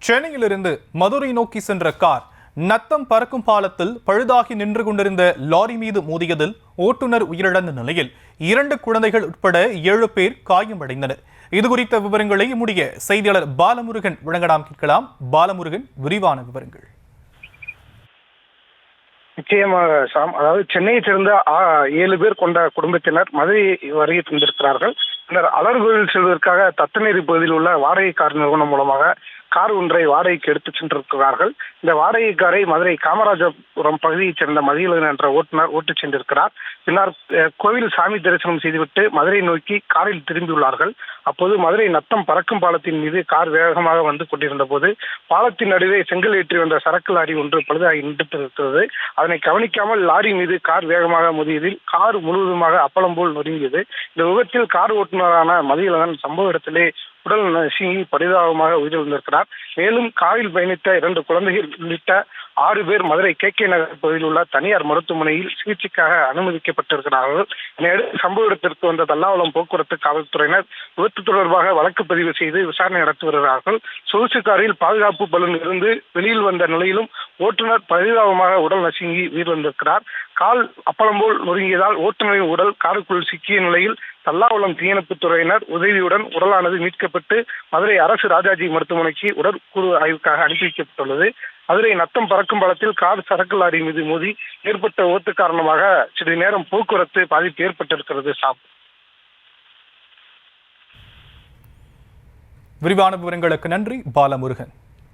சென்னையிலிருந்து மதுரை நோக்கி சென்ற கார் நத்தம் பறக்கும் பாலத்தில் பழுதாகி நின்று கொண்டிருந்த லாரி மீது மோதியதில் ஓட்டுநர் உயிரிழந்த நிலையில் 2 குழந்தைகள் உட்பட 7 பேர் காயமடைந்தனர். இதுகுறித்த விவரங்களை நம்முடைய செய்தியாளர் பாலமுருகன் வழங்கலாம். கேட்கலாம். பாலமுருகன், விரிவான விவரங்கள். நிச்சயமாக சாம், அதாவது சென்னையை சேர்ந்த 7 பேர் கொண்ட குடும்பத்தினர் மதுரை வருகை தந்திருக்கிறார்கள். பின்னர் அலர்கோவில் செல்வதற்காக தத்தநேரி பகுதியில் உள்ள வாடகை கார் நிறுவனம் மூலமாக கார் ஒன்றை வாடகைக்கு எடுத்து சென்றிருக்கிறார்கள். இந்த வாடகை காரை மதுரை காமராஜபுரம் பகுதியைச் சேர்ந்த மதியழகன் என்ற ஓட்டுநர் ஓட்டிச் சென்றிருக்கிறார். பின்னர் கோவில் சாமி தரிசனம் செய்துவிட்டு மதுரை நோக்கி காரில் திரும்பியுள்ளார்கள். அப்போது மதுரை நத்தம் பறக்கும் பாலத்தின் மீது கார் வேகமாக வந்து கொண்டிருந்த போது பாலத்தின் நடுவே செங்கல் ஏற்றி வந்த சரக்கு லாரி ஒன்று பழுதாகி நின்றிருக்கிறது. அதனை கவனிக்காமல் லாரி மீது கார் வேகமாக மோதியதில் கார் முழுவதுமாக அப்பளம் போல் நொறுங்கியது. இந்த விபத்தில் கார் ஓட்டுநரான மதியழகன் சம்பவ இடத்திலே உடல் நசுங்கி பரிதாபமாக உயிரிழந்திருக்கிறார். மேலும் காரில் பயணித்த 2 குழந்தைகள் உள்ளிட்ட 6 பேர் மதுரை KK நகர் பகுதியில் உள்ள தனியார் மருத்துவமனையில் சிகிச்சைக்காக அனுமதிக்கப்பட்டிருக்கிறார்கள். இதனையடுத்து சம்பவ இடத்திற்கு வந்த தல்லாவலம் போக்குவரத்து காவல்துறையினர் விபத்து தொடர்பாக வழக்கு பதிவு செய்து விசாரணை நடத்தி வருகிறார்கள். சொகுசு காரில் பாதுகாப்பு பலூன் இருந்து வெளியில் வந்த நிலையிலும் ஓட்டுநர் பரிதாபமாக உடல் நசுங்கி உயிரிழந்திருக்கிறார். கால் அப்பளம் போல் நொறுங்கியதால் ஓட்டுநரின் உடல் காருக்குள் சிக்கிய நிலையில் தல்லாவலம் தீயணைப்பு துறையினர் உதவியுடன் உடலானது மீட்கப்பட்டு மதுரை அரசு ராஜாஜி மருத்துவமனைக்கு உடற்கூறு ஆய்வுக்காக அனுப்பி வைக்கப்பட்டுள்ளது. மதுரை நத்தம் பறக்கும் பாலத்தில் கார் சரக்கு லாரி மீது மோதி ஏற்பட்ட விபத்து காரணமாக சிறிது நேரம் போக்குவரத்து பாதிப்பு ஏற்பட்டிருக்கிறது. விரிவான விவரங்களுக்கு நன்றி பாலமுருகன்.